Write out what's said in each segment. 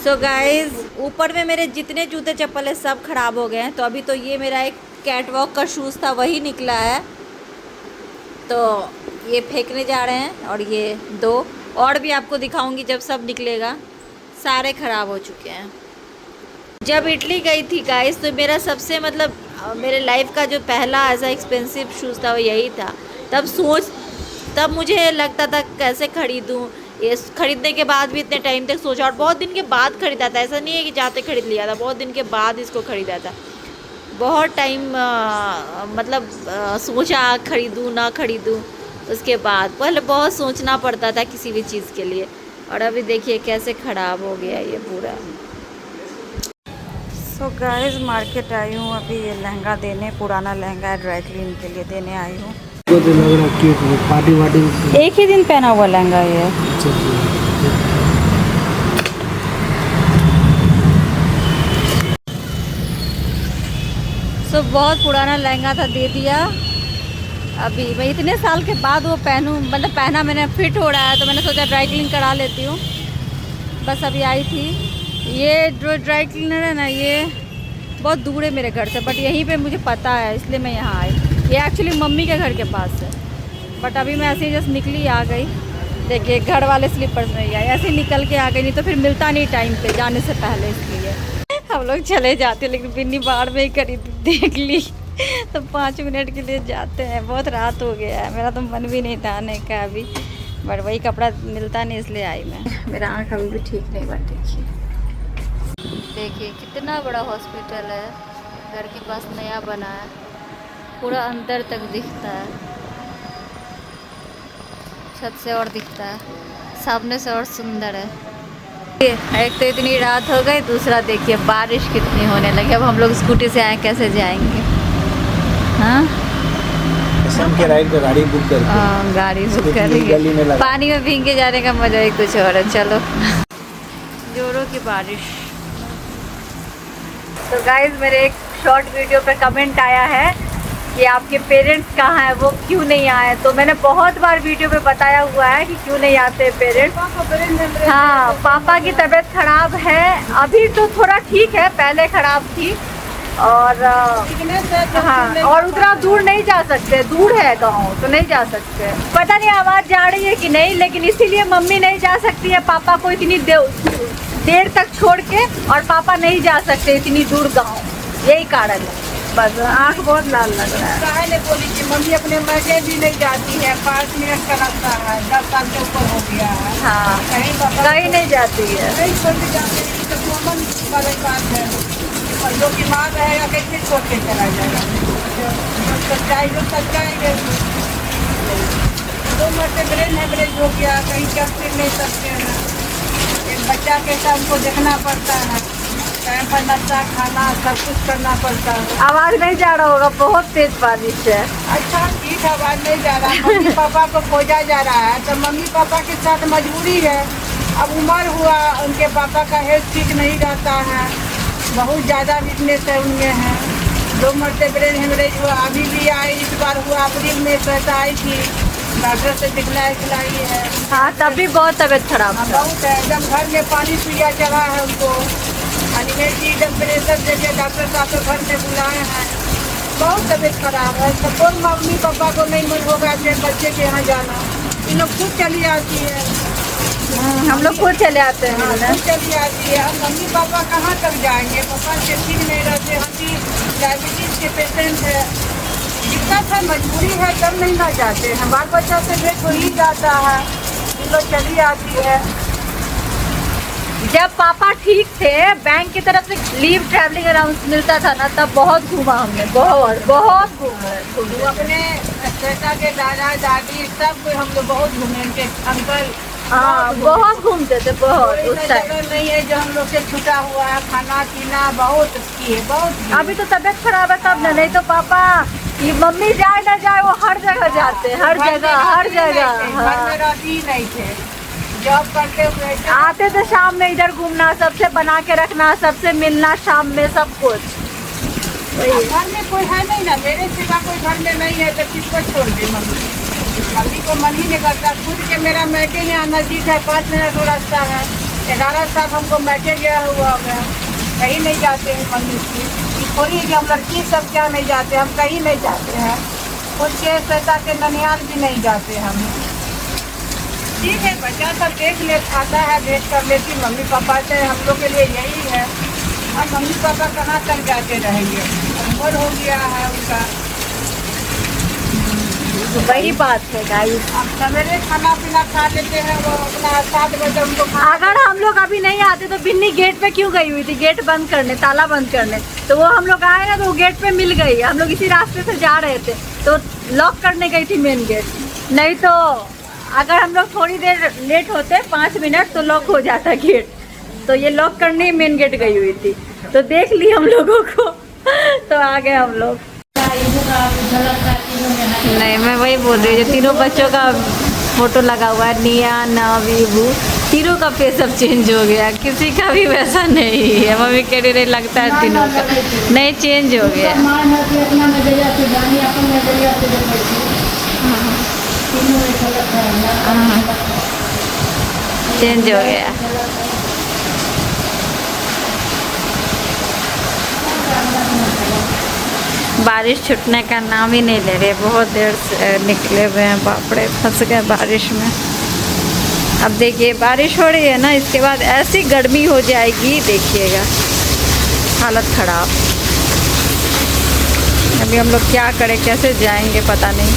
So guys ऊपर में मेरे जितने जूते चप्पल है सब खराब हो गए हैं। तो अभी तो ये मेरा एक कैट वॉक का शूज़ था वही निकला है, तो ये फेंकने जा रहे हैं। और ये दो और भी आपको दिखाऊंगी जब सब निकलेगा। सारे ख़राब हो चुके हैं। जब इटली गई थी गाइस तो मेरा सबसे मतलब मेरे लाइफ का जो पहला ऐसा एक्सपेंसिव शूज़ था वो यही था। तब मुझे लगता था कैसे ख़रीदूँ। ये ख़रीदने के बाद भी इतने टाइम तक सोचा, और बहुत दिन के बाद ख़रीदा था। ऐसा नहीं है कि जाते ख़रीद लिया था, बहुत दिन के बाद इसको ख़रीदा था। बहुत टाइम मतलब सोचा ख़रीदूँ ना ख़रीदूँ। उसके बाद पहले बहुत सोचना पड़ता था किसी भी चीज़ के लिए, और अभी देखिए कैसे ख़राब हो गया ये पूरा। सो गाइस मार्केट आई हूँ अभी ये लहंगा देने, पुराना लहंगा है, ड्राई क्लीन के लिए देने आई हूँ। पार्टी वार्टी एक ही दिन पहना हुआ लहंगा ये। सो बहुत पुराना लहंगा था, दे दिया। अभी मैं इतने साल के बाद वो पहनूं, मतलब पहना मैंने, फिट हो रहा है तो मैंने सोचा ड्राई क्लीन करा लेती हूँ। बस अभी आई थी। ये जो ड्राई क्लीनर है ना, ये बहुत दूर है मेरे घर से, बट यहीं पे मुझे पता है इसलिए मैं यहाँ आई। ये एक्चुअली मम्मी के घर के पास है, बट अभी मैं ऐसे ही जस्ट निकली आ गई। देखिए घर वाले स्लीपर्स में ही आई, ऐसे ही निकल के आ गई, नहीं तो फिर मिलता नहीं टाइम पे जाने से पहले, इसलिए हम लोग चले जाते। लेकिन बिन्नी बाढ़ में ही खरीद देख ली तो 5 मिनट के लिए जाते हैं। बहुत रात हो गया है, मेरा तो मन भी नहीं था आने का अभी, बट वही कपड़ा मिलता नहीं इसलिए आई मैं। मेरा आँख अभी भी ठीक नहीं बन। देखिए कितना बड़ा हॉस्पिटल है, घर के पास नया बना है, पूरा अंदर तक दिखता है, छत से और दिखता है, सामने से और सुंदर है। एक तो इतनी रात हो गई, दूसरा देखिए बारिश कितनी होने लगी। अब हम लोग स्कूटी से आए, कैसे जाएंगे? हाँ के राइड पे गाड़ी बुक करके गाड़ी बुक करेंगे। पानी में भीग के जाने का मजा ही कुछ और है। चलो जोरों की बारिश। तो गाइज मेरे एक शॉर्ट वीडियो पे कमेंट आया है कि आपके पेरेंट्स कहाँ हैं, वो क्यों नहीं आए। तो मैंने बहुत बार वीडियो पे बताया हुआ है कि क्यों नहीं आते पेरेंट्स। हाँ, पापा की तबीयत खराब है, अभी तो थोड़ा ठीक है, पहले खराब थी। और हाँ, और उतना दूर नहीं जा सकते, दूर है गाँव तो नहीं जा सकते। पता नहीं आवाज़ जा रही है कि नहीं, लेकिन इसीलिए मम्मी नहीं जा सकती है पापा को इतनी देर तक छोड़ के, और पापा नहीं जा सकते इतनी दूर गाँव, यही कारण है बस। आँख बहुत लाल लग रहा है। काहे ने बोली कि मम्मी अपने मजे भी नहीं जाती है, 5 मिनट का रास्ता है, 10 साल के ऊपर हो गया है। हाँ, कहीं नहीं जाती है, नहीं छोड़ के जाते हैं, तो कॉमन वाली बात है। और जो बीमार रहेगा कैसे छोड़ के चला जाएगा? जो सच्चाई है। 2 मरते ब्रेन हेमरेज हो गया, कहीं चल फिर नहीं सकते हैं। एक बच्चा कैसा उनको देखना पड़ता है, टाइम पर नाश्ता खाना सब कुछ करना पड़ता है। आवाज़ नहीं जा रहा होगा, बहुत तेज बारिश है। अच्छा ठीक है, आवाज़ नहीं जा रहा। मम्मी पापा को खोजा जा रहा है, तो मम्मी पापा के साथ मजबूरी है। अब उम्र हुआ, उनके पापा का हेल्थ ठीक नहीं रहता है, बहुत ज़्यादा वीकनेस है उनमें है। 2 मरते ब्रेन हेमरेज हुआ, अभी भी आई, इस बार हुआ अप्रैल में, पैसा आई थी, डॉक्टर से दिखलाई है। हाँ, तब भी बहुत तबीयत खराब था। बहुत है, एकदम घर में पानी पिया चला है उनको, अनिमेश जी टेम्परेचर देके डॉक्टर साहब को घर में बुलाए हैं। बहुत तबीयत खराब है, तो कोई मम्मी पापा को नहीं मन होगा अपने बच्चे के यहाँ जाना, इन लोग खुद चली आती है। हम लोग खुद चले आते हैं। हाँ, खुद चली आती है। हम मम्मी पापा कहाँ तक जाएंगे? पापा से ठीक नहीं रहते, हम भी डायबिटीज के पेशेंट है, दिक्कत है, मजबूरी है, तब नहीं ना जाते हैं। बाल बच्चा से भेंट हो ही जाता है, इन लोग चली आती है। जब पापा ठीक थे, बैंक की तरफ से लीव ट्रैवलिंग अलाउंस मिलता था ना, तब बहुत घूमा हमने, बहुत घूमे। अपने चाचा के दादा दादी सब कोई हम लोग बहुत घूमे, उनके अंकल। हाँ, बहुत घूमते थे, बहुत। कोई उस टाइम जगह नहीं है जो हम लोग से छूटा हुआ है, खाना पीना बहुत किए, बहुत। अभी तो तबीयत खराब है तब ना, नहीं तो पापा ये मम्मी जाए ना जाए वो हर जगह जाते, हर जगह। घर में रहती ही नहीं थे, जॉब करते हुए आते थे शाम में, इधर घूमना, सबसे बना के रखना, सबसे मिलना शाम में, सब कुछ। घर में कोई है नहीं ना, मेरे सिवा कोई घर में नहीं है, तो किसको छोड़ दे मम्मी को मन ही नहीं करता। खुद के मेरा मैके यहाँ नजदीक है, 5 मिनट का रास्ता है, 11 साल हमको मैके गया हुआ है, कहीं नहीं जाते हैं मम्मी से। थोड़ी कि हम लड़की सब क्या नहीं जाते, हम कहीं नहीं जाते हैं। कुछ के पैसा के ननियाल भी नहीं जाते हम। ठीक है, बच्चा सब देख ले आता है, देख कर लेती मम्मी पापा से हम लोग के लिए यही है। अब मम्मी पापा कहाँ तक जाते रहेंगे, उम्र हो गया है उनका। वही बात है गाइस। अब सवेरे खाना पीना खा लेते हैं, वो अपना 7 बजे उनको अगर हम लोग अभी नहीं आते तो बिन्नी गेट पे क्यों गई हुई थी, गेट बंद करने, ताला बंद करने। तो वो हम लोग आए ना तो वो गेट पे मिल गई। हम लोग इसी रास्ते से जा रहे थे तो लॉक करने गई थी मेन गेट। नहीं तो अगर हम लोग थोड़ी देर लेट होते 5 मिनट तो लॉक हो जाता गेट। तो ये लॉक करने ही मेन गेट गई हुई थी, तो देख ली हम लोगों को तो आ गए हम लोग। नहीं, मैं वही बोल रही हूँ, जो तीनों बच्चों का फोटो लगा हुआ है, निया, नव, विभू, तीनों का फेस अब चेंज हो गया, किसी का भी वैसा नहीं है। मम्मी कह रही लगता है तीनों का नहीं चेंज हो गया। चेंज हो गया। बारिश छूटने का नाम ही नहीं ले रहे, बहुत देर से निकले हुए हैं। बापड़े फंस गए बारिश में। अब देखिए बारिश हो रही है ना, इसके बाद ऐसी गर्मी हो जाएगी, देखिएगा हालत ख़राब। अभी हम लोग क्या करें, कैसे जाएंगे पता नहीं।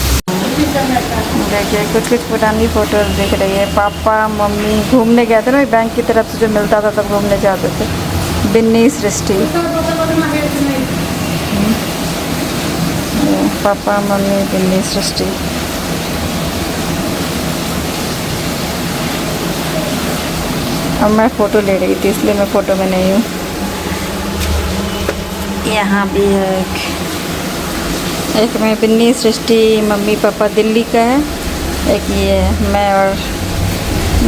देखिए कुछ कुछ पुरानी फ़ोटोज़ दिख रही है। पापा मम्मी घूमने गए थे ना, बैंक की तरफ से जो मिलता था तब घूमने जाते थे। बिन्नी, सृष्टि, पापा मम्मी, बिन्नी, सृष्टि। अब मैं फ़ोटो ले रही थी इसलिए मैं फ़ोटो में नहीं हूँ। यहाँ भी है एक में बिन्नी, सृष्टि, मम्मी पापा दिल्ली का है। एक ये मैं और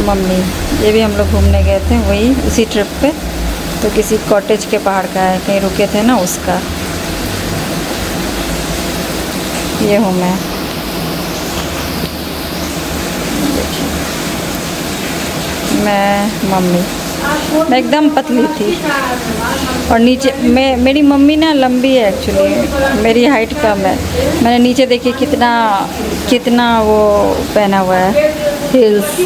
मम्मी, ये भी हम लोग घूमने गए थे वही उसी ट्रिप पे। तो किसी कॉटेज के पहाड़ का है, कहीं रुके थे ना उसका। ये हूँ मैं, देखिए मैं मम्मी, मैं एकदम पतली थी और नीचे मेरी मम्मी ना लंबी है एक्चुअली, मेरी हाइट कम है। मैंने नीचे देखिए कितना वो पहना हुआ है, हील्स,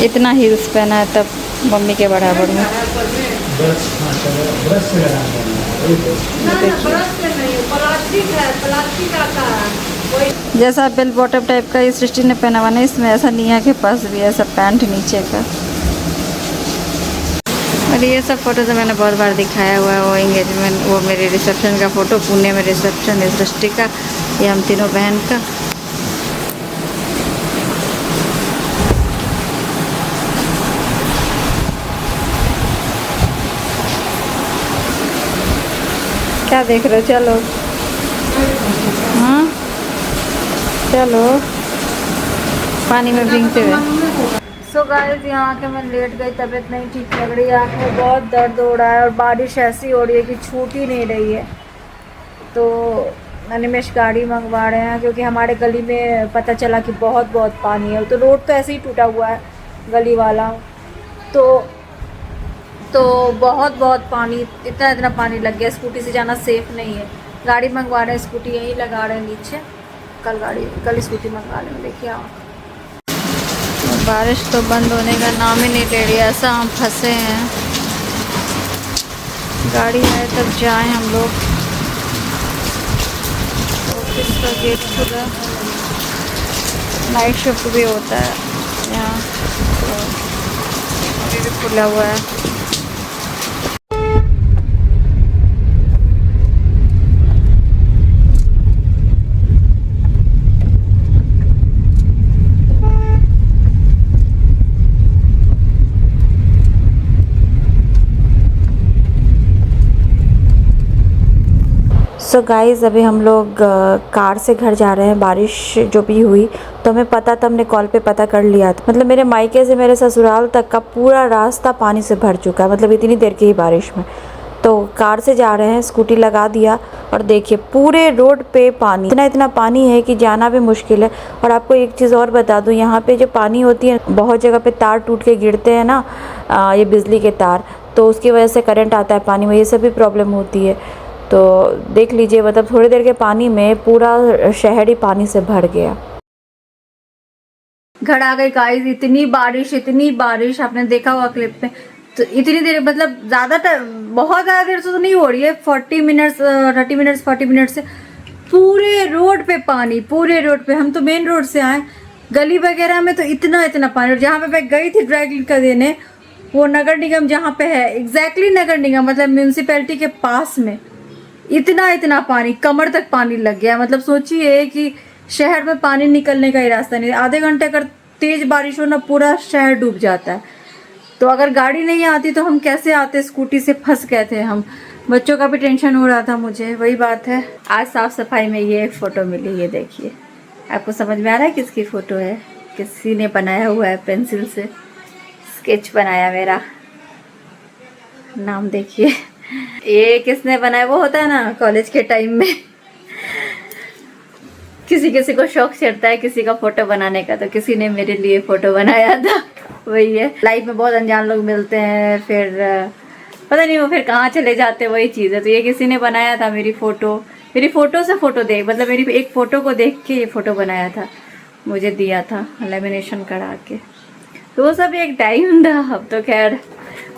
इतना हील्स पहना है तब मम्मी के बराबर में। जैसा बेल बॉटम टाइप का इस सृष्टि ने पहना हुआ ना, इसमें ऐसा निया के पास भी ऐसा पैंट नीचे का। और ये सब फ़ोटो तो मैंने बहुत बार दिखाया हुआ है। वो एंगेजमेंट, वो मेरे रिसेप्शन का फ़ोटो, पुणे में रिसेप्शन है सृष्टि का, ये हम तीनों बहन का। क्या देख रहे हो, चलो हाँ चलो पानी में भीगते हुए। सो गाइस यहाँ आके मैं लेट गई, तबीयत नहीं ठीक लग रही है, आँख में बहुत दर्द हो रहा है और बारिश ऐसी हो रही है कि छूट ही नहीं रही है। तो अनिमेश गाड़ी मंगवा रहे हैं क्योंकि हमारे गली में पता चला कि बहुत पानी है। तो रोड तो ऐसे ही टूटा हुआ है गली वाला, तो बहुत पानी, इतना पानी लग गया। स्कूटी से जाना सेफ़ नहीं है। गाड़ी मंगवा रहे हैं, स्कूटी यहीं लगा रहे हैं नीचे। कल स्कूटी मंगवा रहे हैं। देखिए बारिश तो बंद होने का नाम ही नहीं ले रही, ऐसा हम फंसे हैं। गाड़ी आए तब जाएं हम लोग। ऑफिस का गेट खुला, नाइट शिफ्ट भी होता है यहाँ, तो अभी भी खुला हुआ है। सो गाइज़ अभी हम लोग कार से घर जा रहे हैं। बारिश जो भी हुई तो हमें पता था, हमने कॉल पे पता कर लिया था। मतलब मेरे मायके से मेरे ससुराल तक का पूरा रास्ता पानी से भर चुका है, मतलब इतनी देर की ही बारिश में। तो कार से जा रहे हैं, स्कूटी लगा दिया और देखिए पूरे रोड पे पानी, इतना पानी है कि जाना भी मुश्किल है। और आपको एक चीज़ और बता दूं, यहाँ पे जो पानी होती है बहुत जगह पे तार टूट के गिरते हैं ना, ये बिजली के तार, तो उसकी वजह से करंट आता है पानी में, ये सब भी प्रॉब्लम होती है। तो देख लीजिए, मतलब थोड़ी देर के पानी में पूरा शहर ही पानी से भर गया। घर आ गई गाइस, इतनी बारिश आपने देखा होगा क्लिप में। तो इतनी देर, मतलब बहुत ज़्यादा देर से तो नहीं हो रही है, 30 मिनट से पूरे रोड पे पानी, पूरे रोड पे। हम तो मेन रोड से आए, गली वगैरह में तो इतना पानी। और जहाँ पे मैं गई थी ड्राई क्लीन का देने, वो नगर निगम जहाँ पे है, एग्जैक्टली नगर निगम मतलब म्यूनसिपैलिटी के पास में इतना पानी, कमर तक पानी लग गया। मतलब सोचिए कि शहर में पानी निकलने का ही रास्ता नहीं। आधे घंटे अगर तेज बारिश हो ना, पूरा शहर डूब जाता है। तो अगर गाड़ी नहीं आती तो हम कैसे आते, स्कूटी से फंस गए थे हम। बच्चों का भी टेंशन हो रहा था मुझे, वही बात है। आज साफ सफाई में ये एक फ़ोटो मिली, ये देखिए। आपको समझ में आ रहा है किसकी फ़ोटो है? किसी ने बनाया हुआ है, पेंसिल से स्केच बनाया मेरा। नाम देखिए। ये किसने बनाया? वो होता है ना कॉलेज के टाइम में किसी को शौक चढ़ता है किसी का फोटो बनाने का, तो किसी ने मेरे लिए फोटो बनाया था। वही है, लाइफ में बहुत अनजान लोग मिलते हैं, फिर पता नहीं वो फिर कहाँ चले जाते हैं, वही चीज़ है। तो ये किसी ने बनाया था मेरी फ़ोटो से फ़ोटो देख, मतलब मेरी एक फ़ोटो को देख के ये फ़ोटो बनाया था, मुझे दिया था लेमिनेशन करा के। तो वो सब एक टाइम था, अब तो खैर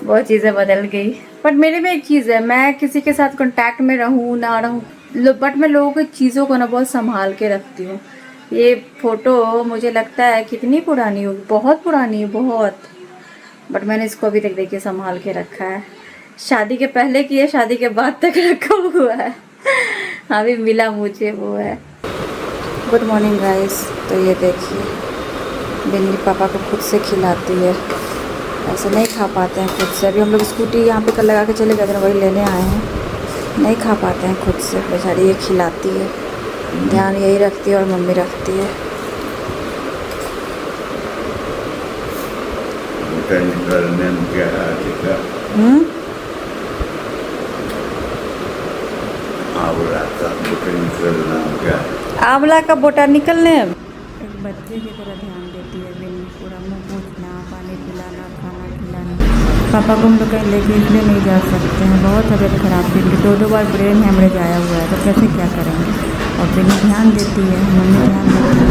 बहुत चीज़ें बदल गई। बट मेरे में एक चीज़ है, मैं किसी के साथ कॉन्टैक्ट में रहूँ ना रहूँ, बट मैं लोगों की चीज़ों को ना बहुत संभाल के रखती हूँ। ये फ़ोटो मुझे लगता है कितनी पुरानी होगी, बहुत पुरानी है, बहुत। बट मैंने इसको अभी तक देखिए संभाल के रखा है। शादी के पहले की है, शादी के बाद तक रखा हुआ है। अभी मिला मुझे वो है। Good morning guys. तो ये देखिए, बिन्नी पापा को खुद से खिलाती है, ऐसे नहीं खा पाते हैं खुद से। अभी हम लोग स्कूटी यहाँ पे कल लगा के चले गए थे, वही लेने आए हैं, नहीं खा पाते हैं खुद से। बेचारी ये खिलाती है, ध्यान यही रखती है और मम्मी रखती है। आंवला का बोटानिकल नेम। एक बच्चे की तरह ध्यान देती है बिन्नी, पूरा मुँह पूछना, पानी पिलाना, खाना खिलाना। पापा को हम लोग कहीं लेके इसलिए नहीं जा सकते हैं, बहुत तबीयत खराब थी, 2 बार ब्रेन हेमरेज आया हुआ है, तो कैसे क्या करेंगे। और बिन्नी ध्यान देती है, मम्मी ध्यान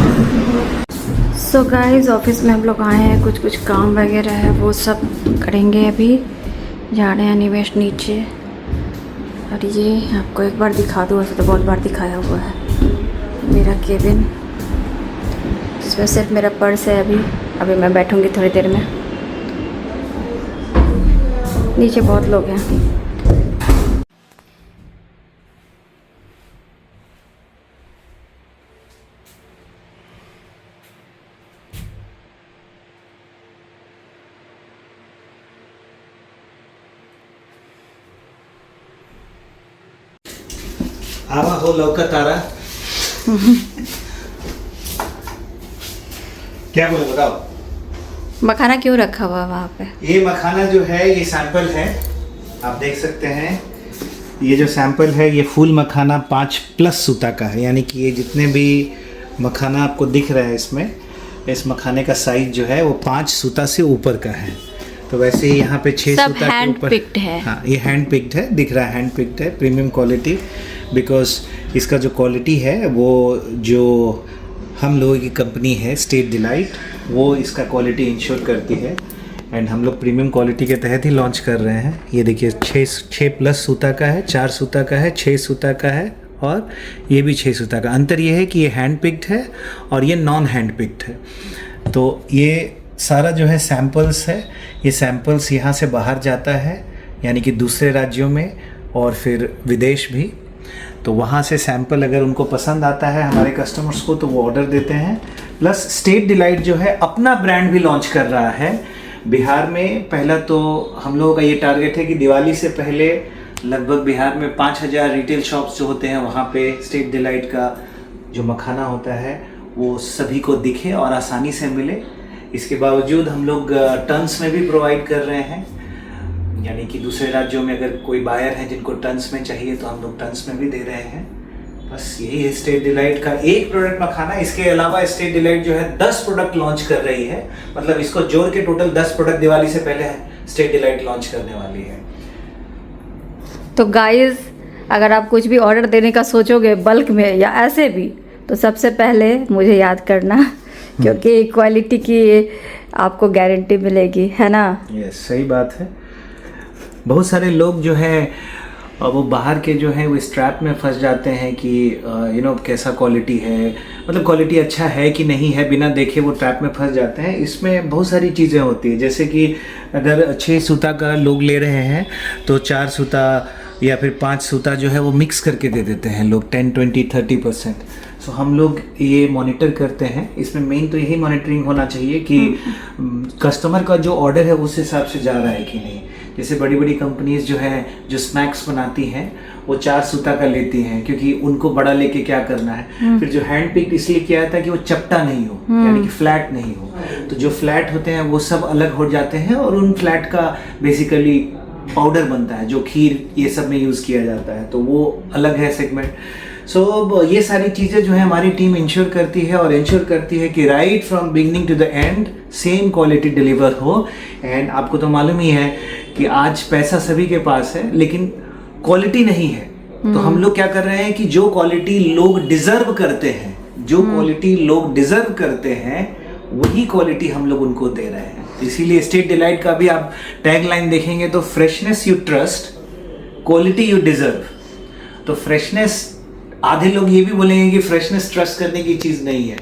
देती है। सो गाइस, ऑफिस में हम लोग आए हैं, कुछ काम वगैरह है वो सब करेंगे। अभी जा रहे हैं निवेश नीचे। और ये आपको एक बार दिखा दूँ, वैसे तो बहुत बार दिखाया हुआ है, मेरा केबिन, जिसमें सिर्फ मेरा पर्स है। अभी मैं बैठूंगी थोड़ी देर में। नीचे बहुत लोग हैं। आवा हो लौका तारा। क्या बोले बताओ। मखाना क्यों रखा हुआ वहाँ पे? ये मखाना जो है ये सैंपल है, आप देख सकते हैं। ये जो सैंपल है ये फूल मखाना 5+ सूता का है, यानी कि ये जितने भी मखाना आपको दिख रहा है इसमें, इस मखाने का साइज जो है वो 5 सूता से ऊपर का है। तो वैसे ही यहाँ पे 6 सूता के ऊपर है। हाँ, ये हैंड पिक्ड है, दिख रहा है हैंड पिक्ड है, प्रीमियम क्वालिटी। बिकॉज इसका जो क्वालिटी है वो जो हम लोगों की कंपनी है स्टेट डिलाइट, वो इसका क्वालिटी इंश्योर करती है। एंड हम लोग प्रीमियम क्वालिटी के तहत ही लॉन्च कर रहे हैं। ये देखिए 6+ सूता का है, 4 सूता का है, 6 सूता का है और ये भी 6 सूता का। अंतर ये है कि ये हैंड पिक्ड है और ये नॉन हैंड पिक्ड है। तो ये सारा जो है सैम्पल्स है, ये सैम्पल्स यहाँ से बाहर जाता है, यानी कि दूसरे राज्यों में और फिर विदेश भी। तो वहाँ से सैंपल अगर उनको पसंद आता है हमारे कस्टमर्स को, तो वो ऑर्डर देते हैं। प्लस स्टेट डिलाइट जो है अपना ब्रांड भी लॉन्च कर रहा है बिहार में। पहला तो हम लोगों का ये टारगेट है कि दिवाली से पहले लगभग बिहार में 5000 रिटेल शॉप्स जो होते हैं वहाँ पे स्टेट डिलाइट का जो मखाना होता है वो सभी को दिखे और आसानी से मिले। इसके बावजूद हम लोग टन्स में भी प्रोवाइड कर रहे हैं। यानी कि दूसरे राज्यों में अगर कोई बायर हैं जिनको टन्स में चाहिए तो हम लोग टन्स में भी दे रहे हैं। बस यही है स्टेट डिलाइट का एक प्रोडक्ट मखाना। इसके अलावा स्टेट डिलाइट जो है 10 प्रोडक्ट लॉन्च कर रही है, मतलब इसको जोड़ के टोटल 10 प्रोडक्ट दिवाली से पहले स्टेट डिलाइट लॉन्च करने वाली है। तो गाइस, अगर आप कुछ भी ऑर्डर देने का सोचोगे बल्क में या ऐसे भी, तो सबसे पहले मुझे याद करना, क्योंकि क्वालिटी की आपको गारंटी मिलेगी, है ना? यस, सही बात है। बहुत सारे लोग जो हैं वो बाहर के जो हैं वो इस ट्रैप में फंस जाते हैं कि कैसा क्वालिटी है, मतलब क्वालिटी अच्छा है कि नहीं है, बिना देखे वो ट्रैप में फंस जाते हैं। इसमें बहुत सारी चीज़ें होती है, जैसे कि अगर 6 सूता का लोग ले रहे हैं तो 4 सूता या फिर 5 सूता जो है वो मिक्स करके दे देते हैं लोग 10, 20, 30%। सो हम लोग ये मॉनिटर करते हैं। इसमें मेन तो यही मॉनिटरिंग होना चाहिए कि कस्टमर का जो ऑर्डर है उस हिसाब से जा रहा है कि नहीं। जैसे बड़ी बड़ी कंपनीज जो है जो स्नैक्स बनाती हैं वो 4 सूता का लेती हैं, क्योंकि उनको बड़ा लेके क्या करना है। फिर जो हैंड पिक्ड इसलिए किया था कि वो चपटा नहीं हो, यानी कि फ्लैट नहीं हो। तो जो फ्लैट होते हैं वो सब अलग हो जाते हैं और उन फ्लैट का बेसिकली पाउडर बनता है जो खीर ये सब में यूज़ किया जाता है, तो वो अलग है सेगमेंट। सो ये सारी चीज़ें जो है हमारी टीम इंश्योर करती है और इंश्योर करती है कि right from beginning to the end same quality deliver हो। एंड आपको तो मालूम ही है कि आज पैसा सभी के पास है लेकिन क्वालिटी नहीं है। तो हम लोग क्या कर रहे हैं कि जो क्वालिटी लोग डिजर्व करते हैं, जो क्वालिटी लोग डिजर्व करते हैं वही क्वालिटी हम लोग उनको दे रहे हैं। इसीलिए स्टेट डिलाइट का भी आप टैग लाइन देखेंगे तो freshness you trust, quality you deserve. तो फ्रेशनेस, आधे लोग ये भी बोलेंगे कि फ्रेशनेस ट्रस्ट करने की चीज़ नहीं है।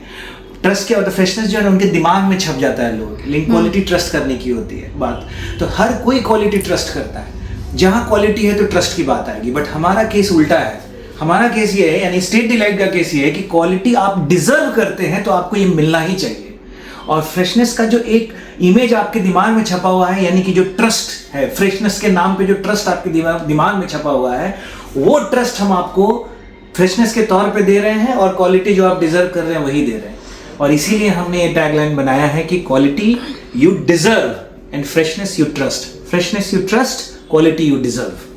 ट्रस्ट क्या होता है? फ्रेशनेस जो है उनके दिमाग में छप जाता है लोग, लेकिन क्वालिटी ट्रस्ट करने की होती है बात। तो हर कोई क्वालिटी ट्रस्ट करता है, जहाँ क्वालिटी है तो ट्रस्ट की बात आएगी। बट हमारा केस उल्टा है। हमारा केस ये है, यानी स्टेट डिलाइट का केस ये है कि क्वालिटी आप डिजर्व करते हैं तो आपको ये मिलना ही चाहिए। और फ्रेशनेस का जो एक इमेज आपके दिमाग में छपा हुआ है, यानी कि जो ट्रस्ट है, फ्रेशनेस के नाम पे जो ट्रस्ट आपके दिमाग में छपा हुआ है, वो ट्रस्ट हम आपको फ्रेशनेस के तौर पे दे रहे हैं और क्वालिटी जो आप डिजर्व कर रहे हैं वही दे रहे हैं। और इसीलिए हमने ये टैगलाइन बनाया है कि quality you deserve and freshness you trust. Freshness you trust, quality you deserve.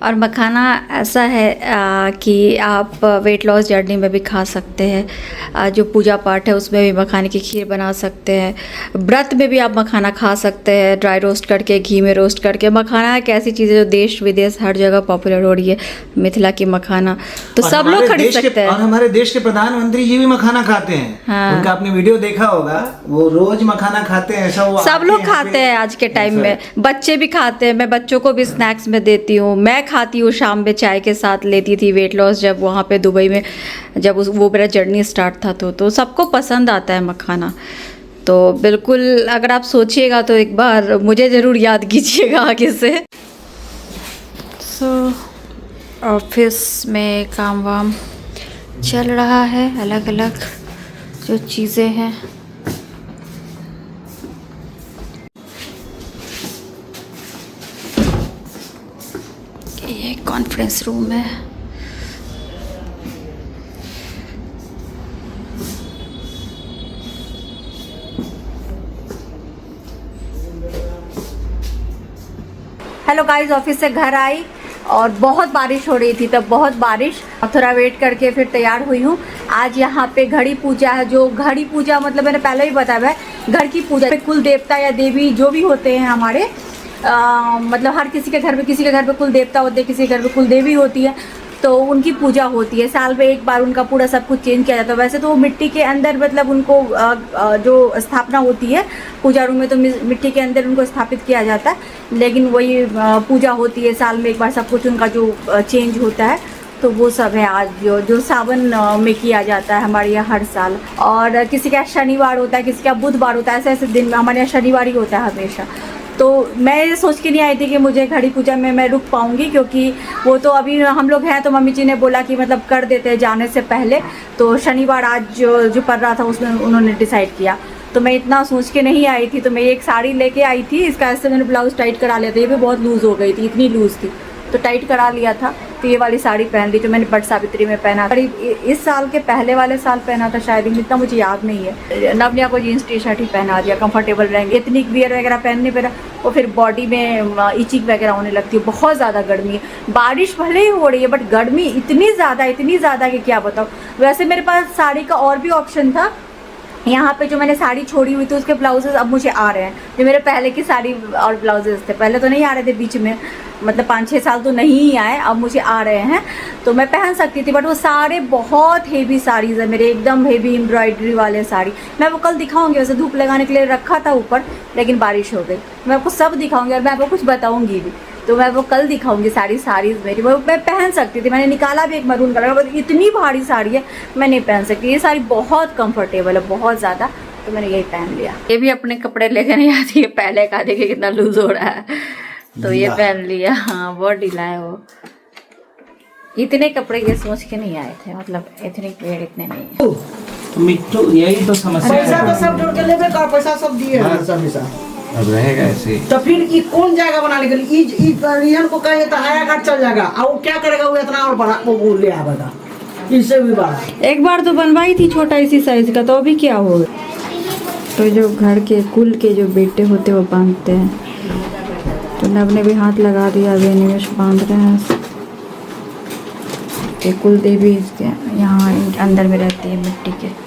और मखाना ऐसा है कि आप वेट लॉस जर्नी में भी खा सकते हैं। जो पूजा पाठ है उसमें भी मखाने की खीर बना सकते हैं। व्रत में भी आप मखाना खा सकते हैं, ड्राई रोस्ट करके, घी में रोस्ट करके। मखाना एक ऐसी चीज़ है जो देश विदेश हर जगह पॉपुलर हो रही है, मिथिला की मखाना। तो सब लोग खरीद सकते हैं। और हमारे देश के प्रधानमंत्री जी भी मखाना खाते हैं। हाँ। उनका आपने वीडियो देखा होगा, वो रोज मखाना खाते हैं। ऐसा वो सब लोग खाते हैं आज के टाइम में, बच्चे भी खाते हैं। मैं बच्चों को भी स्नैक्स में देती हूँ, मैं खाती हूँ, शाम में चाय के साथ लेती थी वेट लॉस जब वहाँ पे दुबई में, जब वो मेरा जर्नी स्टार्ट था। तो सबको पसंद आता है मखाना। तो बिल्कुल अगर आप सोचिएगा तो एक बार मुझे ज़रूर याद कीजिएगा आगे से। ऑफिस में काम वाम चल रहा है, अलग अलग जो चीज़ें हैं। ये कॉन्फ्रेंस रूम है। हेलो गाइस, ऑफिस से घर आई और बहुत बारिश हो रही थी, तब बहुत बारिश, थोड़ा वेट करके फिर तैयार हुई हूँ। आज यहाँ पे घड़ी पूजा है। जो घड़ी पूजा मतलब मैंने पहले भी बताया है, घर की पूजा कुल देवता या देवी जो भी होते हैं हमारे, मतलब हर किसी के घर पे कुल देवता होते हैं, किसी के घर पे कुल देवी होती है, तो उनकी पूजा होती है। साल में एक बार उनका पूरा सब कुछ चेंज किया जाता है। वैसे तो वो मिट्टी के अंदर मतलब उनको जो स्थापना होती है पूजा रूम में, तो मिट्टी के अंदर उनको स्थापित किया जाता है, लेकिन वही पूजा होती है साल में एक बार, सब कुछ उनका जो चेंज होता है। तो वो सब है आज जो सावन में किया जाता है हमारे यहाँ हर साल। और किसी का शनिवार होता है, किसी का बुधवार होता है, ऐसे ऐसे दिन में हमारे यहाँ शनिवार ही होता है हमेशा। तो मैं ये सोच के नहीं आई थी कि मुझे घड़ी पूजा में मैं रुक पाऊँगी, क्योंकि वो तो अभी हम लोग हैं, तो मम्मी जी ने बोला कि मतलब कर देते हैं जाने से पहले। तो शनिवार आज जो पड़ रहा था उसमें उन्होंने डिसाइड किया। तो मैं इतना सोच के नहीं आई थी। तो मैं एक साड़ी लेके आई थी, इसका ऐसे मैंने ब्लाउज़ टाइट करा लिया था, ये भी बहुत लूज़ हो गई थी, इतनी लूज़ थी, तो टाइट करा लिया था। तो ये वाली साड़ी पहन ली जो मैंने बट सावित्री में पहना, करीब इस साल के पहले वाले साल पहना था शायद, इतना मुझे याद नहीं है। नवनिया को जीन्स टी शर्ट ही पहना दिया, कंफर्टेबल रहेंगे। इतनी वियर वगैरह पहनने पर वो फिर बॉडी में इचिंग वगैरह होने लगती है। बहुत ज़्यादा गर्मी है, बारिश भले ही हो रही है बट गर्मी इतनी ज़्यादा कि क्या बताऊँ। वैसे मेरे पास साड़ी का और भी ऑप्शन था, यहाँ पे जो मैंने साड़ी छोड़ी हुई थी उसके ब्लाउजेस अब मुझे आ रहे हैं, जो मेरे पहले की साड़ी और ब्लाउजेस थे। पहले तो नहीं आ रहे थे, बीच में मतलब 5-6 साल तो नहीं ही आए, अब मुझे आ रहे हैं तो मैं पहन सकती थी। बट वो सारे बहुत हेवी साड़ीज़ है मेरे, एकदम हेवी एम्ब्रॉयडरी वाले साड़ी। मैं वो कल दिखाऊंगी, वैसे धूप लगाने के लिए रखा था ऊपर लेकिन बारिश हो गई। मैं आपको सब दिखाऊंगी और मैं आपको कुछ बताऊंगी भी, तो मैं वो कल दिखाऊंगी। साड़ीज़ मेरी वो मैं पहन सकती थी, मैंने निकाला भी एक मरून कलर का, इतनी भारी साड़ी है मैं नहीं पहन सकती। ये साड़ी बहुत कंफर्टेबल है, बहुत ज़्यादा, तो मैंने यही पहन लिया। ये भी अपने कपड़े लेके नहीं आती है, पहले का देखिए कितना लूज हो रहा है, तो ये पहन लिया। हाँ बहुत ढीला है वो। इतने कपड़े ये सोच के नहीं आए थे, मतलब इतने पेड़ इतने नहीं है। मिट्टू यही तो समस्या पैसा है। तो सब जोड़ के लेबे का, पैसा सब दिए हैं सब हिसाब। अब रहेगा ऐसे। तो फिर ये कौन जाएगा बनाने के लिए? रिहन को कहे तो हाया घाट चल जाएगा, और वो क्या करेगा? वो इतना और बड़ा वो ले आवेगा, इससे भी बड़ा। एक बार तो बनवाई थी छोटा इसी साइज का, तो अभी क्या होगा? तो जो घर के कुल के जो बेटे होते वो बांधते हैं, तो नब ने भी हाथ लगा दिया, अभी निवेश बांध रहे हैं। ये कुल देवी इसके यहाँ अंदर में रहती है मिट्टी के।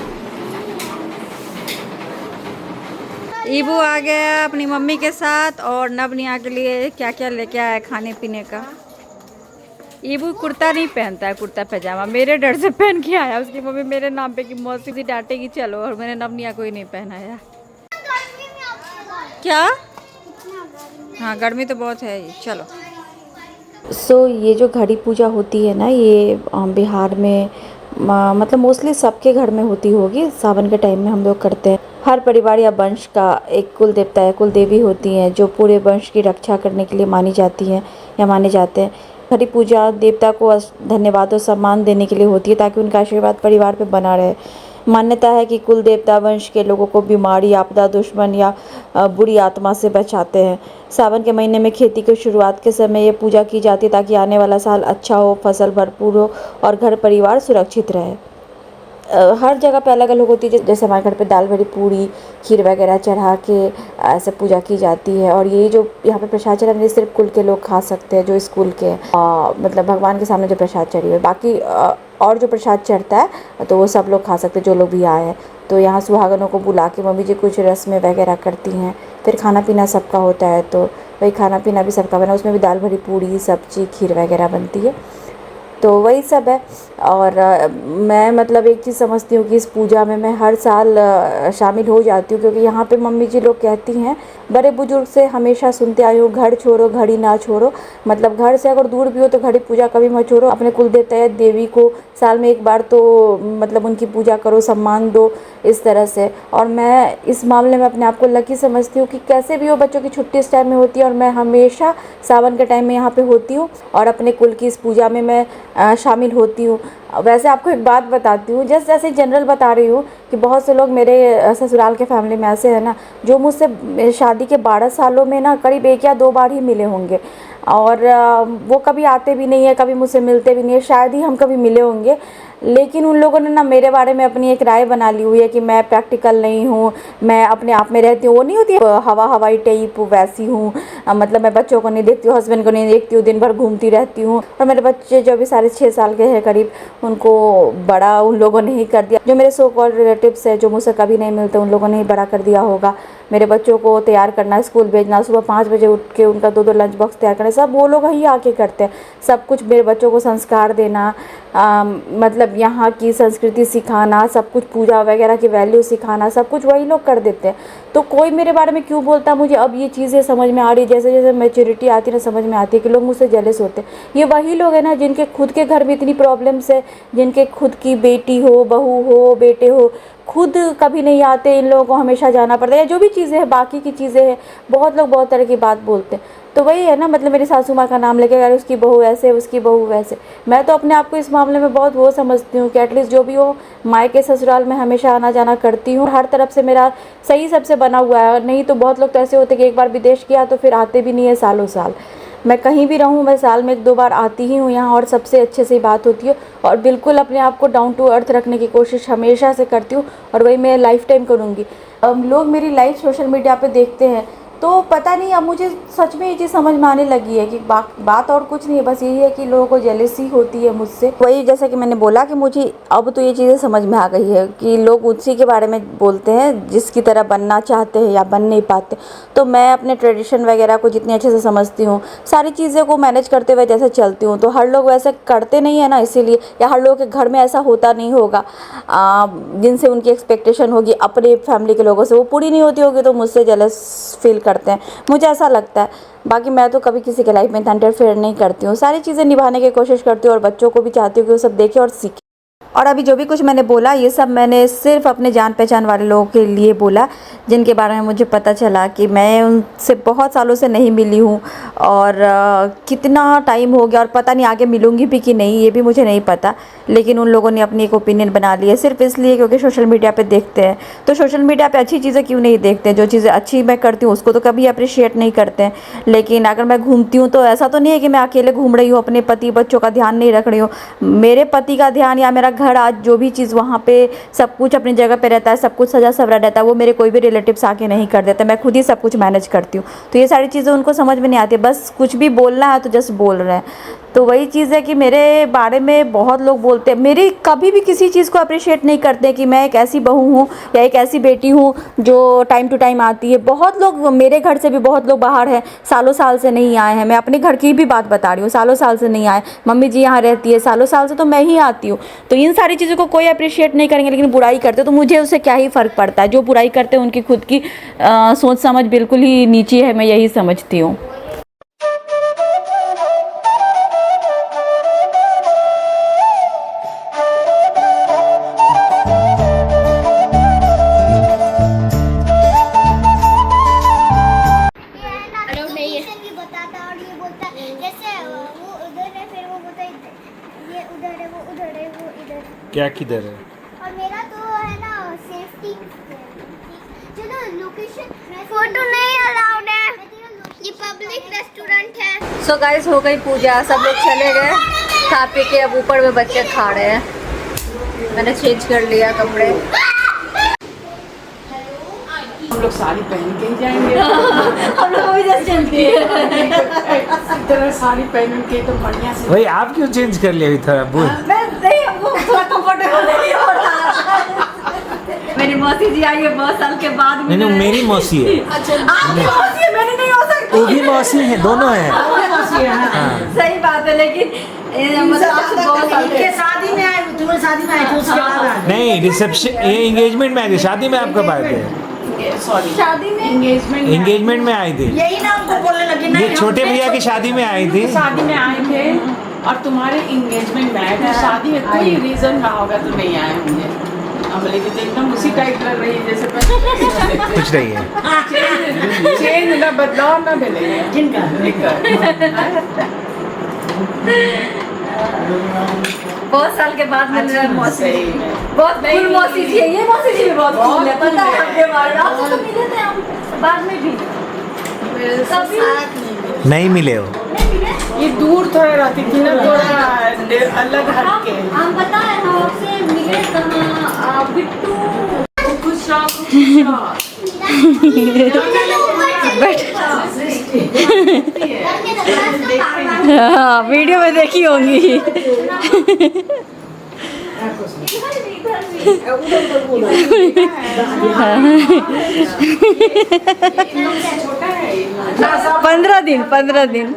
ईबू आ गया अपनी मम्मी के साथ और नवनिया के लिए क्या क्या लेके आया खाने पीने का। ईबू कुर्ता नहीं पहनता है, कुर्ता पैजामा मेरे डर से पहन के आया। उसकी मम्मी मेरे नाम पे कि मौसी से डांटेगी चलो, और मैंने नवनिया को ही नहीं पहनाया। क्या? हाँ गर्मी तो बहुत है, चलो। सो ये जो घड़ी पूजा होती है ना, ये बिहार में मतलब मोस्टली सबके घर में होती होगी। सावन के टाइम में हम लोग करते हैं। हर परिवार या वंश का एक कुल देवता या कुल देवी होती हैं जो पूरे वंश की रक्षा करने के लिए मानी जाती हैं या माने जाते हैं। घड़ी पूजा देवता को धन्यवाद और सम्मान देने के लिए होती है ताकि उनका आशीर्वाद परिवार पे बना रहे। मान्यता है कि कुल देवता वंश के लोगों को बीमारी, आपदा, दुश्मन या बुरी आत्मा से बचाते हैं। सावन के महीने में खेती की शुरुआत के समय ये पूजा की जाती है ताकि आने वाला साल अच्छा हो, फसल भरपूर हो और घर परिवार सुरक्षित रहे। हर जगह पे अलग अलग होती है, जैसे हमारे घर पे दाल भरी पूड़ी, खीर वगैरह चढ़ा के ऐसे पूजा की जाती है। और ये जो यहाँ पे प्रसाद चढ़ा है सिर्फ कुल के लोग खा सकते हैं, जो इस कुल के मतलब भगवान के सामने जो प्रसाद चढ़ी है। बाकी और जो प्रसाद चढ़ता है तो वो सब लोग खा सकते हैं जो लोग भी आए हैं। तो यहाँ सुहागनों को बुला के मम्मी जी कुछ रस्में वगैरह करती हैं। फिर खाना पीना सबका होता है, तो वही खाना पीना भी सबका बना, उसमें भी दाल भरी पूड़ी, सब्जी, खीर वगैरह बनती है। तो वही सब है। और मैं मतलब एक चीज़ समझती हूँ कि इस पूजा में मैं हर साल शामिल हो जाती हूँ, क्योंकि यहाँ पे मम्मी जी लोग कहती हैं, बड़े बुजुर्ग से हमेशा सुनते आई हूँ, घर छोड़ो घड़ी ना छोड़ो। मतलब घर से अगर दूर भी हो तो घड़ी पूजा कभी मत छोड़ो। अपने कुल देवता या देवी को साल में एक बार तो मतलब उनकी पूजा करो, सम्मान दो, इस तरह से। और मैं इस मामले में अपने आप को लकी समझती हूँ कि कैसे भी हो बच्चों की छुट्टी इस टाइम में होती है और मैं हमेशा सावन के टाइम में यहाँ पे होती हूँ और अपने कुल की इस पूजा में मैं शामिल होती हूँ। वैसे आपको एक बात बताती हूँ, जैसे जनरल बता रही हूँ कि बहुत से लोग मेरे ससुराल के फैमिली में ऐसे हैं ना जो मुझसे शादी के 12 सालों में ना करीब 1 या 2 बार ही मिले होंगे, और वो कभी आते भी नहीं है, कभी मुझसे मिलते भी नहीं है, शायद ही हम कभी मिले होंगे। लेकिन उन लोगों ने ना मेरे बारे में अपनी एक राय बना ली हुई है कि मैं प्रैक्टिकल नहीं हूँ, मैं अपने आप में रहती हूँ। वो नहीं होती हवाई टाइप, वैसी हूँ। मतलब मैं बच्चों को नहीं देखती हूँ, हस्बैंड को नहीं देखती हूँ, दिन भर घूमती रहती हूँ। और मेरे बच्चे जो भी 6.5 साल के हैं करीब, उनको बड़ा उन लोगों ने ही कर दिया। जो मेरे सो कॉल्ड रिलेटिव्स है जो मुझसे कभी नहीं मिलते, उन लोगों ने ही बड़ा कर दिया होगा। मेरे बच्चों को तैयार करना, स्कूल भेजना, सुबह 5 बजे उठ के उनका 2-2 लंच बॉक्स तैयार करना, सब वो लोग ही आके करते हैं। सब कुछ मेरे बच्चों को संस्कार देना, मतलब यहाँ की संस्कृति सिखाना, सब कुछ पूजा वगैरह की वैल्यू सिखाना, सब कुछ वही लोग कर देते हैं। तो कोई मेरे बारे में क्यों बोलता, मुझे अब ये चीज़ें समझ में आ रही है। जैसे जैसे मैच्योरिटी आती है ना, समझ में आती है कि लोग मुझसे जेलस होते हैं। ये वही लोग हैं ना जिनके खुद के घर में इतनी प्रॉब्लम्स है, जिनके खुद की बेटी हो, बहू हो, बेटे हो, खुद कभी नहीं आते, इन लोगों को हमेशा जाना पड़ता है। या जो भी चीज़ें हैं, बाकी की चीज़ें हैं, बहुत लोग बहुत तरह की बात बोलते हैं। तो वही है ना, मतलब मेरी सासू माँ का नाम लेके अगर उसकी बहू ऐसे, उसकी बहू वैसे। मैं तो अपने आप को इस मामले में बहुत वो समझती हूँ कि एटलीस्ट जो भी हो, मायके ससुराल में हमेशा आना जाना करती हूँ। हर तरफ से मेरा सही सबसे बना हुआ है। नहीं तो बहुत लोग तो ऐसे होते कि एक बार विदेश किया तो फिर आते भी नहीं है सालों साल। मैं कहीं भी रहूँ, मैं साल में 1-2 बार आती ही हूँ यहाँ और सबसे अच्छे से बात होती है और बिल्कुल अपने आप को डाउन टू अर्थ रखने की कोशिश हमेशा से करती हूँ और वही मैं लाइफ टाइम करूँगी। लोग मेरी लाइफ सोशल मीडिया पे देखते हैं तो पता नहीं, अब मुझे सच में ये चीज़ समझ में आने लगी है कि बात और कुछ नहीं है, बस यही है कि लोगों को जेलसी होती है मुझसे। वही जैसा कि मैंने बोला कि मुझे अब तो ये चीज़ें समझ में आ गई है कि लोग उसी के बारे में बोलते हैं जिसकी तरह बनना चाहते हैं या बन नहीं पाते। तो मैं अपने ट्रेडिशन वगैरह को जितनी अच्छे से समझती हूँ, सारी चीज़ें को मैनेज करते हुए जैसे चलती हूँ, तो हर लोग वैसे करते नहीं है ना, इसीलिए, या हर लोग के घर में ऐसा होता नहीं होगा जिनसे उनकी एक्सपेक्टेशन होगी अपने फैमिली के लोगों से वो पूरी नहीं होती होगी, तो मुझसे जेलस फील करते हैं, मुझे ऐसा लगता है। बाकी मैं तो कभी किसी के लाइफ में इंटरफेयर नहीं करती हूँ, सारी चीज़ें निभाने की कोशिश करती हूँ और बच्चों को भी चाहती हूँ कि वो सब देखें और सीखें। और अभी जो भी कुछ मैंने बोला ये सब मैंने सिर्फ अपने जान पहचान वाले लोगों के लिए बोला जिनके बारे में मुझे पता चला कि मैं उनसे बहुत सालों से नहीं मिली हूँ और कितना टाइम हो गया और पता नहीं आगे मिलूँगी भी कि नहीं, ये भी मुझे नहीं पता। लेकिन उन लोगों ने अपनी एक ओपिनियन बना ली है सिर्फ इसलिए क्योंकि सोशल मीडिया पे देखते हैं। तो सोशल मीडिया पे अच्छी चीज़ें क्यों नहीं देखते हैं? जो चीज़ें अच्छी मैं करती हूँ उसको तो कभी अप्रिशिएट नहीं करते हैं। लेकिन अगर मैं घूमती हूँ तो ऐसा तो नहीं है कि मैं अकेले घूम रही हूँ, अपने पति बच्चों का ध्यान नहीं रख रही हूँ। मेरे पति का ध्यान या मेरा घर आज जो भी चीज़ वहाँ पे सब कुछ अपनी जगह पे रहता है, सब कुछ सजा सवरा रहता है, वो मेरे कोई भी रिलेटिव्स आके नहीं कर देते, मैं खुद ही सब कुछ मैनेज करती हूँ। तो ये सारी चीज़ें उनको समझ में नहीं आती, बस कुछ भी बोलना है तो जस्ट बोल रहे हैं। तो वही चीज़ है कि मेरे बारे में बहुत लोग बोलते हैं, मेरी कभी भी किसी चीज़ को अप्रिशिएट नहीं करते कि मैं एक ऐसी बहू हूँ या एक ऐसी बेटी हूँ जो टाइम टू टाइम आती है। बहुत लोग मेरे घर से भी बहुत लोग बाहर हैं, सालों साल से नहीं आए हैं। मैं अपने घर की भी बात बता रही हूँ, सालों साल से नहीं आए। मम्मी जी यहाँ रहती है, सालों साल से तो मैं ही आती हूँ। तो इन सारी चीज़ों को कोई अप्रिशिएट नहीं करेंगे, लेकिन बुराई करते तो मुझे उससे क्या ही फ़र्क पड़ता है। जो बुराई करते हैं उनकी खुद की सोच समझ बिल्कुल ही नीचे है, मैं यही समझती हूँ। क्या किधर है? और मेरा तो है ना सेफ्टी, चलो लोकेशन फोटो नहीं अलाउड है, ये पब्लिक रेस्टोरेंट है। सो गाइस हो गई पूजा, सब लोग चले गए खा पी के, अब ऊपर में बच्चे खा रहे हैं। मैंने चेंज कर लिया कपड़े। हम लोग साड़ी पहन के ही जाएंगे। हम लोग भी जैसे चलती है इस तरह साड़ी पहन के तो बढ़िया से। भाई आप क्यों चेंज कर लिया अभी थोड़ा बोल? मैं नहीं, हमको थोड़ा कंफर्टेबल नहीं हो रहा। मेरी मौसी जी आई है बहुत साल के बाद। नहीं नहीं, मेरी मौसी है। आपकी मौसी है, मेरी नहीं हो सकती। वो भी मौसी है, दोनों है। सही बात है, लेकिन मतलब आपसे बहुत साल के शादी में आए, तुम्हारी शादी में आए थे उसके बाद आ गए। नहीं, रिसेप्शन ये एंगेजमेंट में आए थे, शादी में आप कब आए थे? सॉरी, शादी में एंगेजमेंट में आई थी। यही ना हमको बोलने लगी ना, ये छोटे भैया की शादी में आई थी। शादी में आए थे और तुम्हारे एंगेजमेंट में आए थे। शादी में कोई रीजन रहा होगा तो नहीं आए होंगे। अमले की तो एकदम उसी टाइप लग रही है जैसे कुछ नहीं है। चेंज ना बदलाव ना मिलेगा जिनका। बहुत साल के बाद मिल रहा है मौसी। सही में। बहुत कूल मौसी जी है ये, मौसी जी भी बहुत कूल है, पता है आपके बारे में। आपसे तो मिले थे हम बाद में भी, कभी नहीं मिले हो? ये दूर थोड़ा रहती थी ना, थोड़ा अलग हट के। हम पता है हम आपसे मिले कहाँ, बिट्टू। खुश रहो, खुश रहो। हाँ वीडियो में देखी होंगी। छोटा है 15 दिन